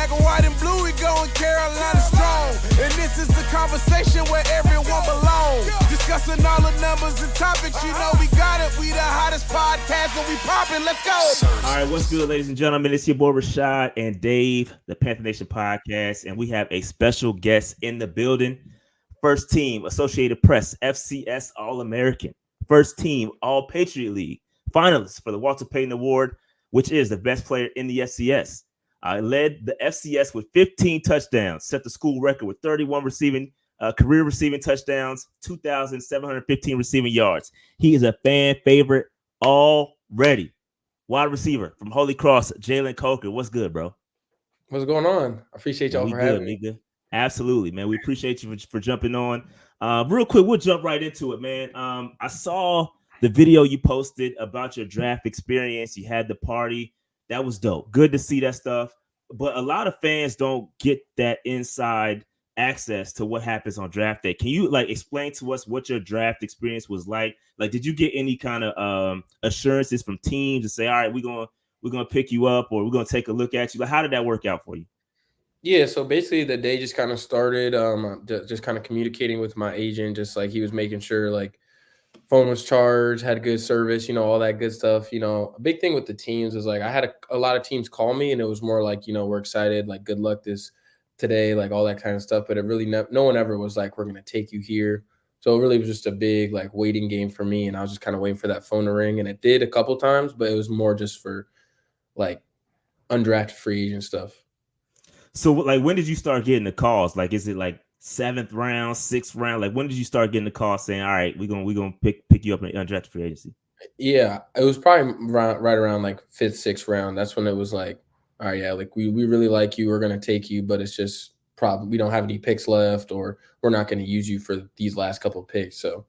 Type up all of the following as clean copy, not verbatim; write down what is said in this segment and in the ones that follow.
black, white, and blue, we going Carolina strong. And this is the conversation where everyone belongs. Discussing all the numbers and topics, you know we got it. We the hottest podcast and we popping. Let's go. All right, what's good, ladies and gentlemen? It's your boy Rashad and Dave, the Panther Nation Podcast, and we have a special guest in the building. First team Associated Press FCS All-American. First team All-Patriot League finalist for the Walter Payton Award, which is the best player in the FCS. Led the FCS with 15 touchdowns, set the school record with 31 career receiving touchdowns, 2,715 receiving yards. He is a fan favorite already. Wide receiver from Holy Cross, Jalen Coker. What's good, bro? What's going on? I appreciate y'all for having me. Good. Absolutely, man. We appreciate you for jumping on. Real quick, we'll jump right into it, man. I saw the video you posted about your draft experience. You had the party. That was dope. Good to see that stuff. But a lot of fans don't get that inside access to what happens on draft day. Can you explain to us what your draft experience was like? Like, did you get any kind of assurances from teams to say, all right, we're gonna pick you up, or we're gonna take a look at you? Like, how did that work out for you? Yeah, so basically the day just kind of started just kind of communicating with my agent, just like he was making sure like phone was charged, had good service, all that good stuff. A big thing with the teams is like I had a lot of teams call me, and it was more like, we're excited, like good luck today, like all that kind of stuff. But it really no one ever was like, we're going to take you here. So it really was just a big like waiting game for me. And I was just kind of waiting for that phone to ring. And it did a couple times, but it was more just for like undrafted free agent stuff. So like, when did you start getting the calls? Like, is it like 7th round, 6th round? Like, when did you start getting the call saying, all right, we're gonna pick you up in undrafted free agency? Yeah, it was probably right around like 5th, 6th round. That's when it was like, all right, yeah, like we really like you. We're gonna take you, but it's just probably we don't have any picks left, or we're not going to use you for these last couple of picks. So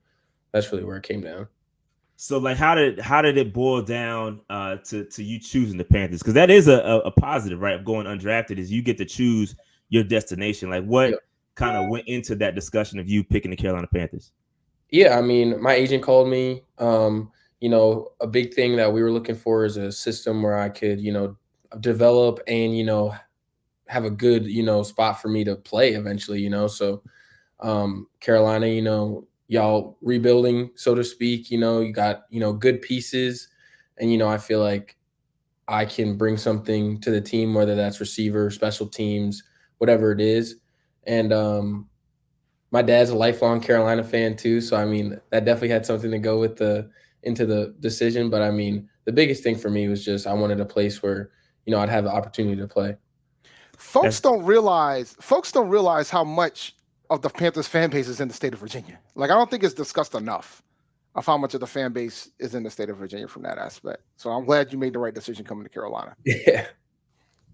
that's really where it came down. So like, how did it boil down to you choosing the Panthers? Because that is a positive, right? Of going undrafted is you get to choose your destination. Like, what kind of went into that discussion of you picking the Carolina Panthers? Yeah, I mean, my agent called me. A big thing that we were looking for is a system where I could, develop and, have a good, spot for me to play eventually, So Carolina, y'all rebuilding, so to speak, you got, good pieces. And, I feel like I can bring something to the team, whether that's receiver, special teams, whatever it is. And my dad's a lifelong Carolina fan too. So, I mean, that definitely had something to go with into the decision. But I mean, the biggest thing for me was just I wanted a place where, I'd have the opportunity to play. Folks don't realize how much of the Panthers fan base is in the state of Virginia. Like, I don't think it's discussed enough of how much of the fan base is in the state of Virginia from that aspect. So I'm glad you made the right decision coming to Carolina.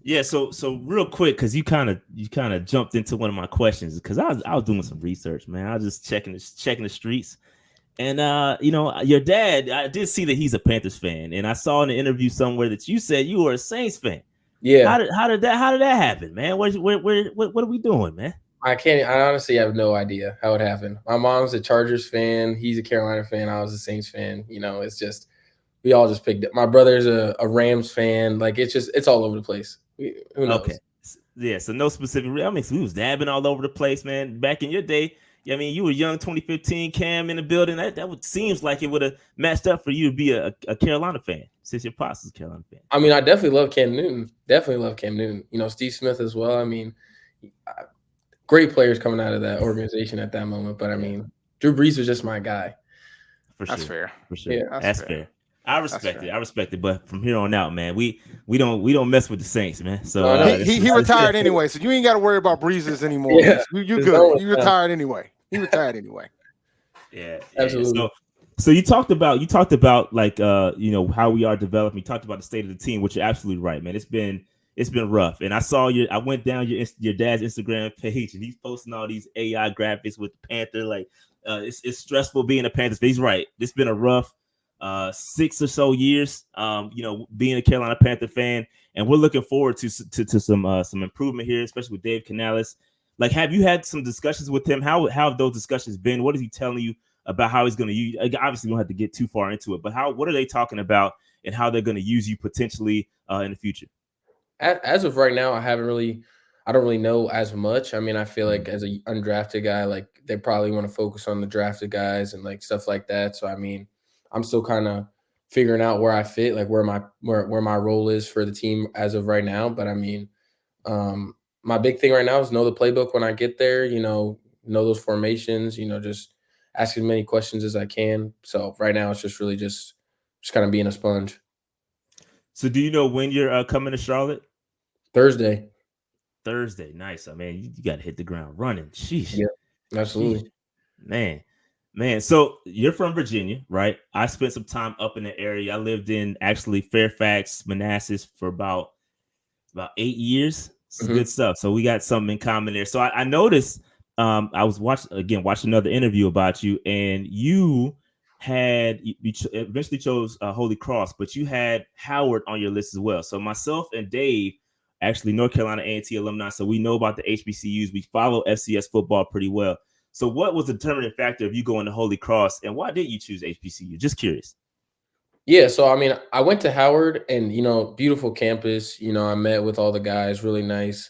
Yeah. So real quick, because you kind of jumped into one of my questions, because I was doing some research, man. I was just checking the streets, and your dad, I did see that he's a Panthers fan, and I saw in an interview somewhere that you said you were a Saints fan. Yeah. How did that happen, man? What are we doing, man? I honestly have no idea how it happened. My mom's a Chargers fan. He's a Carolina fan. I was a Saints fan. It's just, we all just picked it. My brother's a Rams fan. Like, it's all over the place. Who knows? Okay. Yeah. So no specific. I mean, we was dabbing all over the place, man. Back in your day, I mean, you were young, 2015 Cam in the building. That seems like it would have matched up for you to be a Carolina fan, since your pops is a Carolina fan. I mean, I definitely love Cam Newton. Steve Smith as well. I mean, great players coming out of that organization at that moment. But I mean, Drew Brees was just my guy. For sure. That's fair. For sure. Yeah, that's fair. I respect it. But from here on out, man, we don't mess with the Saints, man. So he retired anyway, so you ain't got to worry about Breezes anymore. Yeah, you good. You retired anyway. He retired anyway. Yeah, absolutely. So you talked about like how we are developing. You talked about the state of the team, which you're absolutely right, man. It's been rough, and I went down your dad's Instagram page, and he's posting all these AI graphics with the Panther. Like, it's stressful being a Panthers fan. He's right. It's been a rough 6 or so years, being a Carolina Panther fan, and we're looking forward to some improvement here, especially with Dave Canales. Like, have you had some discussions with him? How have those discussions been? What is he telling you about how he's going to use? Obviously, we don't have to get too far into it, but what are they talking about and how they're going to use you potentially in the future? as of right now, I don't really know as much. I mean, I feel like as a undrafted guy, like they probably want to focus on the drafted guys and like stuff like that. So I mean, I'm still kind of figuring out where I fit, like where my role is for the team as of right now. But I mean, my big thing right now is know the playbook when I get there. Know those formations. Just ask as many questions as I can. So right now, it's just really just kind of being a sponge. So do you know when you're coming to Charlotte? Thursday. Nice. I mean, you got to hit the ground running. Sheesh. Yeah, absolutely. Sheesh. Man. So you're from Virginia, right? I spent some time up in the area. I lived in actually Fairfax, Manassas for about 8 years. It's good stuff. So we got something in common there. So I noticed I was watching another interview about you, and you eventually chose Holy Cross, but you had Howard on your list as well. So myself and Dave, actually North Carolina A&T alumni, so we know about the HBCUs. We follow FCS football pretty well. So what was the determining factor of you going to Holy Cross, and why did you choose HBCU? Just curious. Yeah, so I mean, I went to Howard, and beautiful campus. I met with all the guys, really nice.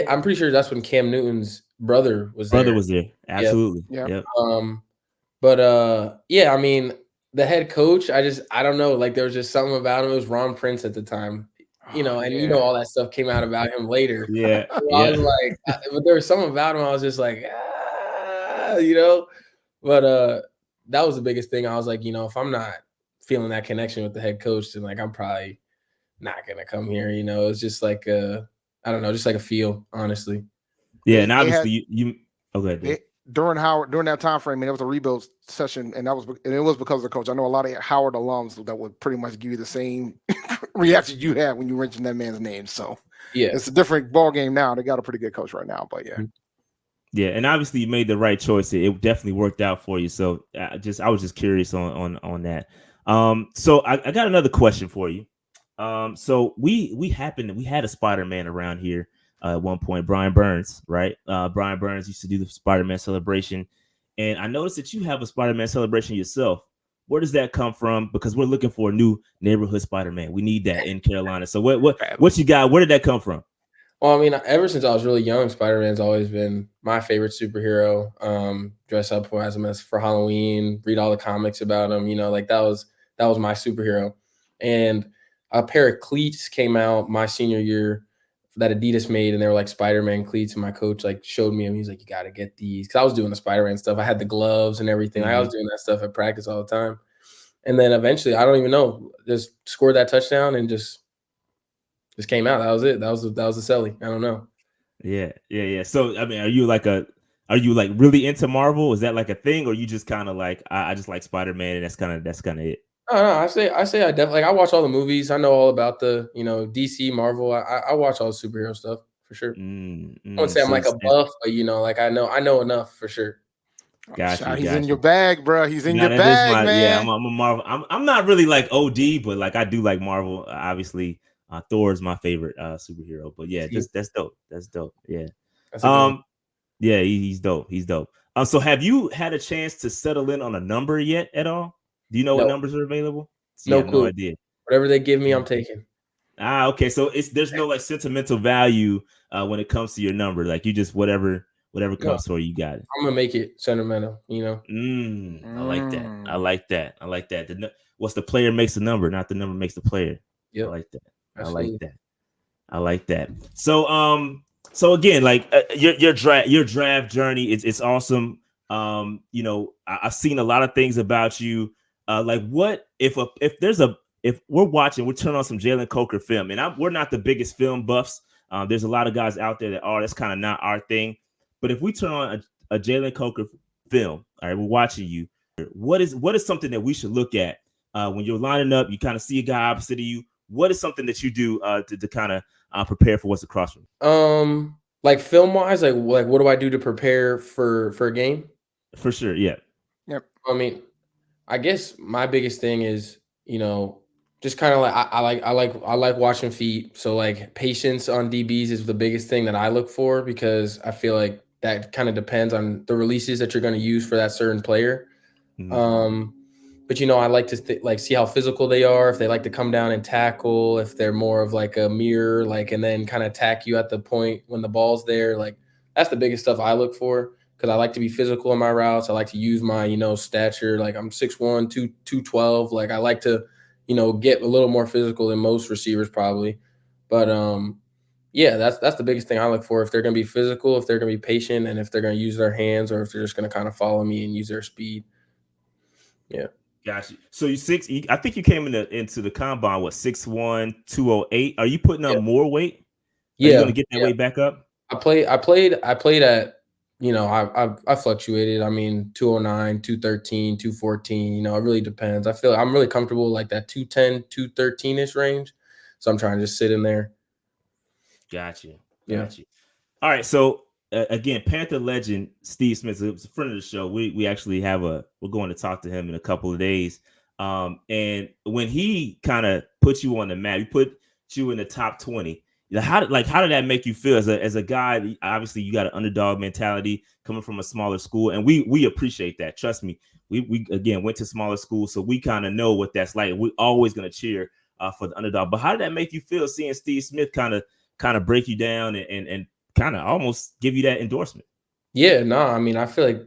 I'm pretty sure that's when Cam Newton's brother was there. Absolutely. Yep. But yeah, I mean, the head coach, I don't know, like there was just something about him. It was Ron Prince at the time, and all that stuff came out about him later. Yeah. So I was like, but there was something about him. I was just like, But that was the biggest thing. I was like, if I'm not feeling that connection with the head coach, then like I'm probably not gonna come here. It's just like I don't know, just like a feel, honestly. Yeah, and obviously you okay. During that time frame, it was a rebuild session, and it was because of the coach. I know a lot of Howard alums that would pretty much give you the same reaction you had when you mentioned that man's name. So yeah, it's a different ball game now. They got a pretty good coach right now, but yeah. Yeah, and obviously you made the right choice. It definitely worked out for you. So I was just curious on that. So I got another question for you. So we had a Spider-Man around here at one point, Brian Burns, right? Brian Burns used to do the Spiderman Celebration, and I noticed that you have a Spiderman Celebration yourself. Where does that come from? Because we're looking for a new neighborhood Spider-Man. We need that in Carolina. So what you got? Where did that come from? Well, I mean, ever since I was really young, Spider-Man's always been my favorite superhero. Dress up as him for Halloween, read all the comics about him. Like that was my superhero. And a pair of cleats came out my senior year that Adidas made, and they were like Spider-Man cleats. And my coach like showed me them. He's like, "You got to get these," because I was doing the Spider-Man stuff. I had the gloves and everything. I was doing that stuff at practice all the time. And then eventually, I don't even know, just scored that touchdown and just came out. That was it. That was the celly. I don't know. Yeah. So I mean, are you like really into Marvel? Is that like a thing, or you just kind of like I just like Spider-Man and that's kind of it? No, I say I definitely I watch all the movies. I know all about the DC, Marvel. I watch all the superhero stuff for sure. I wouldn't say I'm like a buff, but like I know enough for sure. Gotcha. He's in your bag, bro. He's in your bag, man. Yeah, I'm a Marvel. I'm not really like OD, but like I do like Marvel. Obviously, Thor is my favorite superhero. But yeah, that's dope. That's dope. Yeah. Yeah, he's dope. He's dope. So have you had a chance to settle in on a number yet at all? Do you know what numbers are available? No clue. No idea. Whatever they give me, I'm taking. Okay. So there's no like sentimental value when it comes to your number. Like you just whatever comes for you, got it. I'm gonna make it sentimental. I like that. What's the player makes the number, not the number makes the player. Yeah, I like that. Absolutely. I like that. So again, like your draft journey, it's awesome. I've seen a lot of things about you. Like what if we're turning on some Jalen Coker film, and we're not the biggest film buffs. There's a lot of guys out there that are. That's kind of not our thing. But if we turn on a Jalen Coker film, all right, we're watching you. What is something that we should look at when you're lining up? You kind of see a guy opposite of you. What is something that you do to kind of prepare for what's across from you? Like film wise, like what do I do to prepare for a game? For sure, yeah. Yep. I mean, I guess my biggest thing is just kind of like I like watching feet. So like patience on DBs is the biggest thing that I look for, because I feel like that kind of depends on the releases that you're going to use for that certain player. But, I like to see how physical they are, if they like to come down and tackle, if they're more of like a mirror, and then kind of attack you at the point when the ball's there. Like, that's the biggest stuff I look for, because I like to be physical in my routes. I like to use my, stature. Like, I'm 6'1", 212. Like, I like to, get a little more physical than most receivers probably. But, yeah, that's the biggest thing I look for. If they're going to be physical, if they're going to be patient, and if they're going to use their hands, or if they're just going to kind of follow me and use their speed. Yeah. Gotcha. So I think you came into the combine, 6'1", 208. Are you putting up more weight? Are you going to get that weight back up? I played at, I fluctuated. I mean, 209, 213, 214, it really depends. I feel I'm really comfortable like that 210, 213-ish range. So I'm trying to just sit in there. Gotcha. All right. So again, Panther legend Steve Smith is a friend of the show. We actually we're going to talk to him in a couple of days. And when he kind of put you on the map, he put you in the top 20. How did that make you feel as a guy? Obviously, you got an underdog mentality coming from a smaller school, and we appreciate that. Trust me, we again went to smaller schools, so we kind of know what that's like. We're always going to cheer for the underdog. But how did that make you feel seeing Steve Smith kind of break you down and kind of almost give you that endorsement? Yeah, no, I mean, I feel like,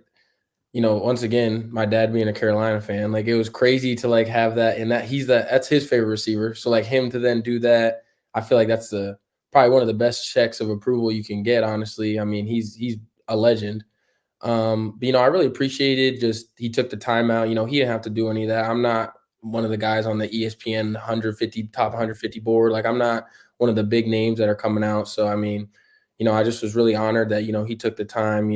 once again, my dad being a Carolina fan, like, it was crazy to like have that, and that's his favorite receiver. So like him to then do that, I feel like that's probably one of the best checks of approval you can get, honestly. I mean, he's a legend. But, I really appreciated just he took the time out. He didn't have to do any of that. I'm not one of the guys on the ESPN top 150 board. Like, I'm not one of the big names that are coming out. So, I mean, I just was really honored that, he took the time.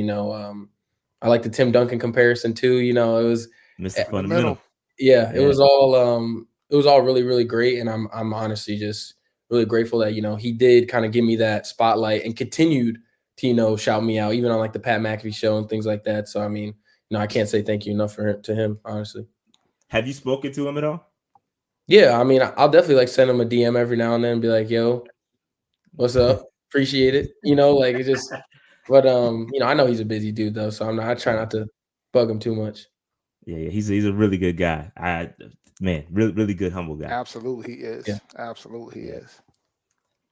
I like the Tim Duncan comparison too. It was Mr. Fundamental. Yeah, it was all really, really great. And I'm honestly just really grateful that, he did kind of give me that spotlight and continued to, shout me out, even on like the Pat McAfee show and things like that. So, I mean, I can't say thank you enough to him, honestly. Have you spoken to him at all? Yeah, I mean, I'll definitely like send him a DM every now and then and be like, yo, what's up? Appreciate it. Like, it's just, but, I know he's a busy dude though. So I try not to bug him too much. Yeah, he's a really good guy. Really, really good, humble guy. Absolutely he is. Yeah. Absolutely he is.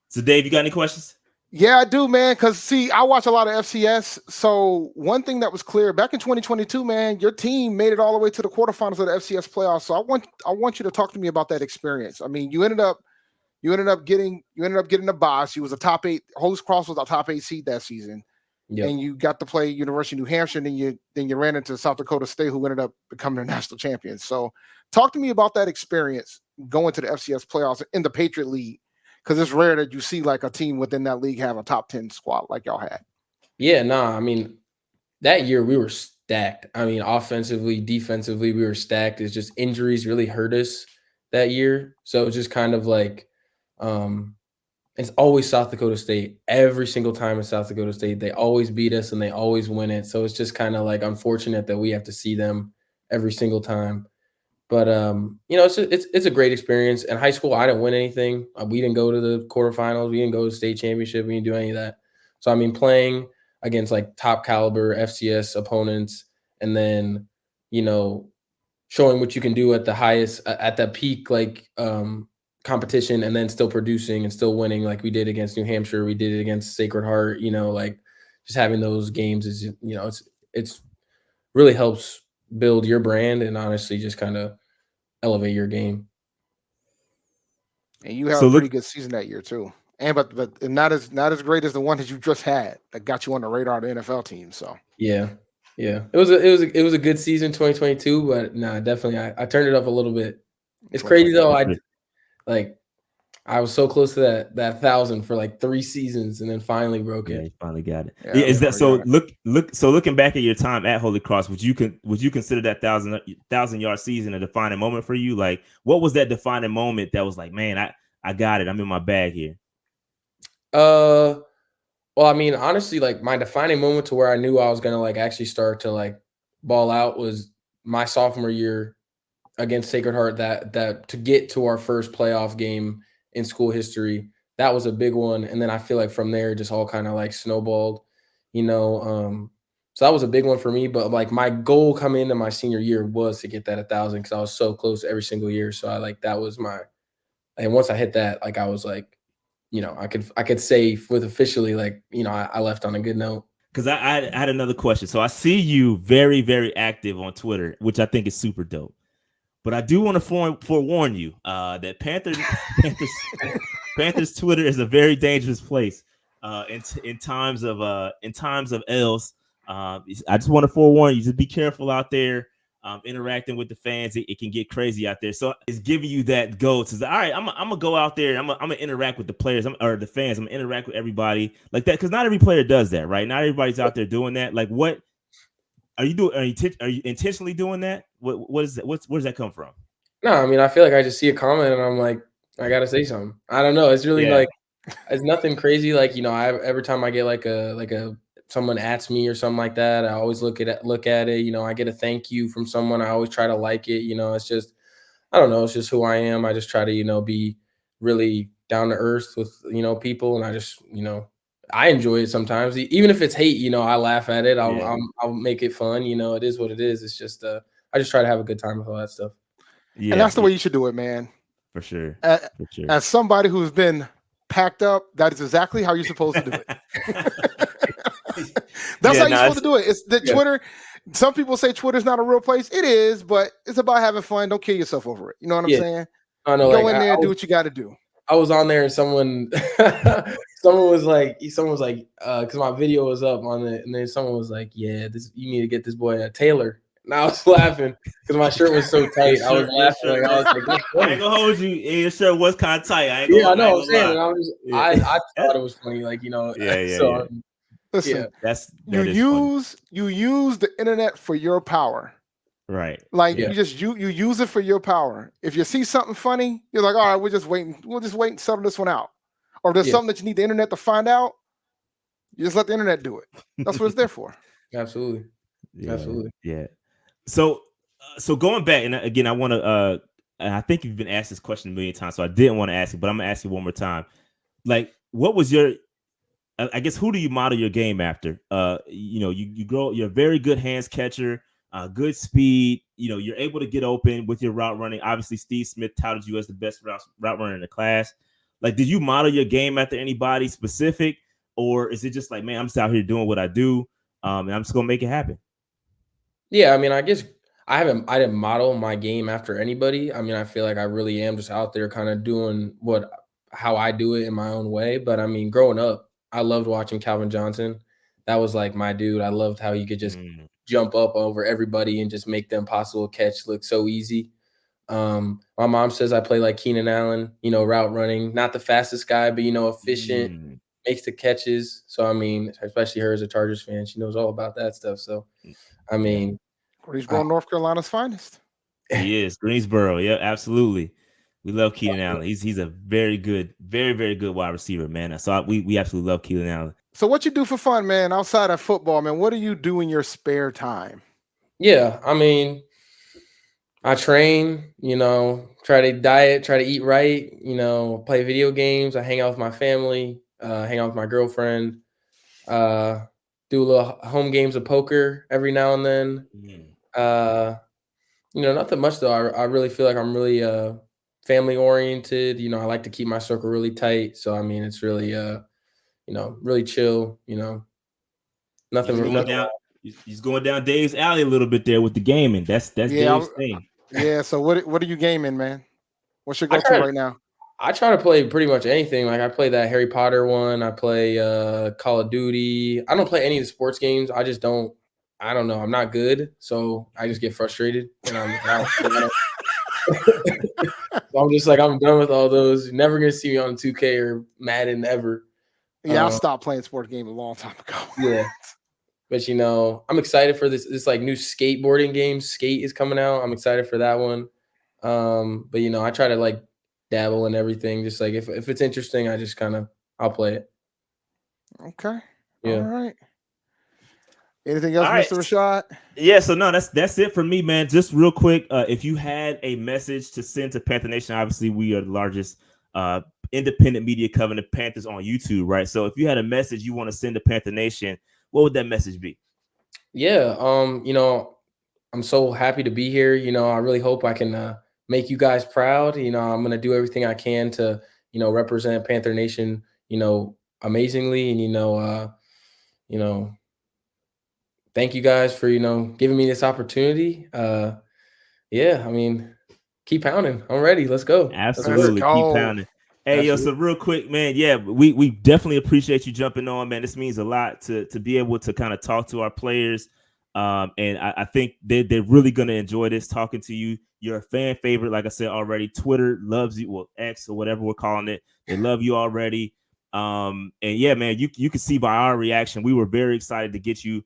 So, Dave, you got any questions? Yeah, I do, man. Because see, I watch a lot of FCS. So one thing that was clear back in 2022, man, your team made it all the way to the quarterfinals of the FCS playoffs. So I want you to talk to me about that experience. I mean, you ended up getting the boss. You was a top 8. Holy Cross was a top 8 seed that season. Yep. And you got to play University of New Hampshire, and then you ran into South Dakota State, who ended up becoming their national champions. So talk to me about that experience going to the FCS playoffs in the Patriot League, because it's rare that you see like a team within that league have a top 10 squad like y'all had. Yeah, no, I mean, that year we were stacked. I mean, offensively, defensively, we were stacked. It's just injuries really hurt us that year. So it's just kind of like, it's always South Dakota State. Every single time in South Dakota State, they always beat us and they always win it. So it's just kind of like unfortunate that we have to see them every single time. But it's a great experience. In high school, I didn't win anything. We didn't go to the quarterfinals. We didn't go to the state championship. We didn't do any of that. So I mean, playing against like top caliber FCS opponents, and then showing what you can do at the highest, at that peak, like competition, and then still producing and still winning, like we did against New Hampshire, we did it against Sacred Heart. Like just having those games is it's really helps build your brand and honestly just kind of elevate your game. And you have a pretty good season that year too. And but not as great as the one that you just had that got you on the radar of the NFL team. So yeah. It was a good season 2022, but nah, definitely I turned it up a little bit. It's crazy though. I was so close to that 1,000 for like 3 seasons, and then finally broke it. Yeah, you finally got it. Yeah, is that so? Looking back at your time at Holy Cross, would you consider that 1,000-yard season a defining moment for you? Like, what was that defining moment that was like, man, I got it. I'm in my bag here. Well, I mean, honestly, like my defining moment to where I knew I was gonna like actually start to like ball out was my sophomore year against Sacred Heart. That to get to our first playoff game in school history, that was a big one. And then I feel like from there, just all kind of like snowballed, So that was a big one for me. But like my goal coming into my senior year was to get that 1,000 because I was so close every single year. So I like that was my, and once I hit that, like I was like, I could say with officially like, I left on a good note. Because I had another question. So I see you very, very active on Twitter, which I think is super dope. But I do want to forewarn you that Panthers Twitter is a very dangerous place in times of L's. I just want to forewarn you. Just be careful out there. Interacting with the fans, it can get crazy out there. So it's giving you that go to all right. I'm gonna go out there. I'm gonna interact with the players or the fans. I'm gonna interact with everybody like that because not every player does that, right? Not everybody's out there doing that. Like, what are you doing? Are you intentionally doing that? What is that? Where does that come from? No, I mean, I feel like I just see a comment and I'm like, I gotta say something. I don't know. It's really like it's nothing crazy. Like every time I get like a someone asks me or something like that, I always look at it. I get a thank you from someone. I always try to like it. It's just, I don't know. It's just who I am. I just try to, be really down to earth with, people. And I just, I enjoy it sometimes. Even if it's hate, I laugh at it. I'll make it fun. It is what it is. It's just, I just try to have a good time with all that stuff. Yeah. And that's the way you should do it, man. For sure. As somebody who's been packed up, that is exactly how you're supposed to do it. That's how you're supposed to do it. It's the Twitter. Some people say Twitter's not a real place. It is, but it's about having fun. Don't kill yourself over it. You know what I'm saying? I know. Go in there, do what you got to do. I was on there and someone was like, because my video was up on it, and then someone was like, "Yeah, you need to get this boy a tailor." And I was laughing because my shirt was so tight. I was laughing. I was like, I ain't gonna hold you. Your shirt was kind of tight. I know. I'm saying, and I thought it was funny. Like, So, listen, you use the internet for your power. Right. Like you use it for your power. If you see something funny, you're like, all right, we'll just wait and settle this one out. Or if there's something that you need the internet to find out, you just let the internet do it. That's what it's there for. Absolutely. Absolutely. Yeah. So going back, and again, I want to, I think you've been asked this question a million times, so I didn't want to ask it, but I'm gonna ask you one more time. Like, what was your, I guess, who do you model your game after? You grow, you're a very good hands catcher, good speed. You're able to get open with your route running. Obviously, Steve Smith touted you as the best route runner in the class. Like, did you model your game after anybody specific, or is it just like, man, I'm just out here doing what I do, and I'm just gonna make it happen? Yeah, I mean, I guess I didn't model my game after anybody. I mean, I feel like I really am just out there kind of doing how I do it in my own way. But I mean, growing up, I loved watching Calvin Johnson. That was like my dude. I loved how you could just jump up over everybody and just make the impossible catch look so easy. My mom says I play like Keenan Allen, route running, not the fastest guy, but, efficient, makes the catches. So, I mean, especially her as a Chargers fan, she knows all about that stuff. So, I mean, Greensboro, North Carolina's finest. He is Greensboro. Yeah, absolutely. We love Keenan Allen. He's a very good, very, very good wide receiver, man. So we absolutely love Keenan Allen. So what you do for fun, man, outside of football, man? What do you do in your spare time? Yeah, I mean, I train, try to diet, try to eat right, play video games. I hang out with my family, hang out with my girlfriend, do a little home games of poker every now and then. Nothing much though. I really feel like I'm really family oriented. I like to keep my circle really tight. So I mean, it's really really chill. Nothing. He's going down Dave's alley a little bit there with the gaming. That's Dave's thing. Yeah. So what are you gaming, man? What's your go-to right now? I try to play pretty much anything. Like I play that Harry Potter one. I play Call of Duty. I don't play any of the sports games. I just don't. I don't know. I'm not good, so I just get frustrated, and I'm just like, I'm done with all those. You're never gonna see me on 2K or Madden ever. Yeah, I stopped playing sports games a long time ago. Yeah, but I'm excited for this like new skateboarding game. Skate is coming out. I'm excited for that one. But I try to like dabble in everything. Just like if it's interesting, I just I'll play it. Okay. Yeah. All right. Anything else, Mr. Rashad? Yeah, so no, that's it for me, man. Just real quick, if you had a message to send to Panther Nation, obviously we are the largest independent media covering the Panthers on YouTube, right? So if you had a message you want to send to Panther Nation, what would that message be? Yeah, I'm so happy to be here. I really hope I can make you guys proud. I'm gonna do everything I can to, represent Panther Nation, amazingly, and you know, thank you guys for giving me this opportunity. Yeah, I mean, keep pounding. I'm ready. Let's go. Absolutely, keep pounding. Hey, Absolutely. So real quick, man. Yeah, we definitely appreciate you jumping on, man. This means a lot to be able to kind of talk to our players. And I think they're really gonna enjoy this talking to you. You're a fan favorite, like I said already. Twitter loves you, well, X or whatever we're calling it. They love you already. And yeah, man, you can see by our reaction, we were very excited to get you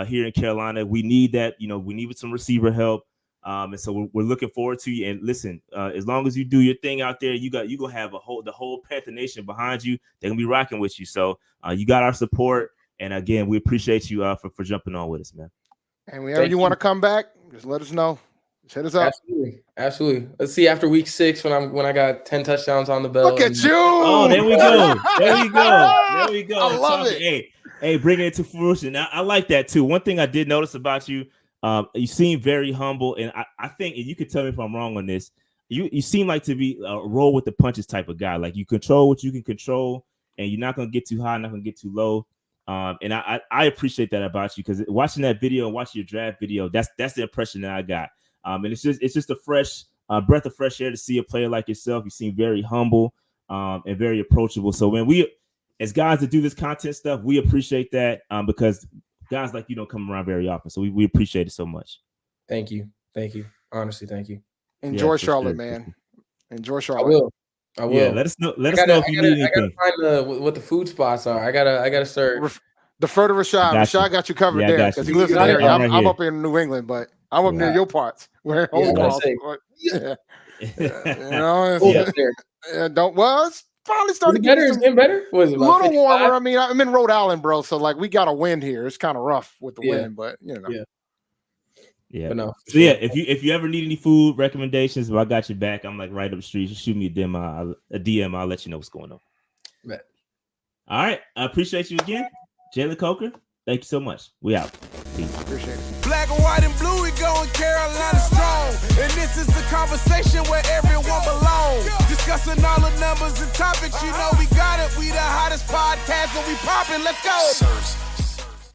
here in Carolina. We need that. We needed some receiver help. And so we're looking forward to you. And listen, as long as you do your thing out there, you're gonna have the whole Panther Nation behind you. They're gonna be rocking with you. So you got our support. And again, we appreciate you for jumping on with us, man. And whenever you want to come back, just let us know. Just hit us up. Absolutely. Let's see after week 6 when I got 10 touchdowns on the belt. Look at you! Oh, there we go. There we go. I love it. Hey, bring it to fruition. Now, I like that too. One thing I did notice about you. You seem very humble, and I think, and you can tell me if I'm wrong on this, you seem like to be a roll with the punches type of guy. Like you control what you can control, and you're not going to get too high, not going to get too low. And I appreciate that about you, because watching that video and watching your draft video, that's the impression that I got. And it's just a fresh breath of fresh air to see a player like yourself. You seem very humble and very approachable. So when we, as guys that do this content stuff, we appreciate that because guys like you don't come around very often. So we appreciate it so much. Thank you. Honestly, thank you. Enjoy Charlotte, man. Enjoy Charlotte. I will. Yeah, let us know if you need anything. I gotta find what the food spots are. I gotta start. Defer to Rashad. Rashad got you covered there because he lives in the area. I'm up in New England, but I'm up near your parts where it's finally starting to get better. Was it a little warmer? I mean, I'm in Rhode Island, bro. So like we got a wind here. It's kind of rough with the wind, but Yeah. But no. So if you ever need any food recommendations, I got your back. I'm like right up the street. Just shoot me a DM. I'll let you know what's going on. Right. All right. I appreciate you again, Jalen Coker. Thank you so much. We out. Peace. Appreciate it. Black and white and blue, we going Carolina strong. And this is the conversation where everyone belongs. Discussing all the numbers and topics, we got it. We the hottest podcast and we popping. Let's go.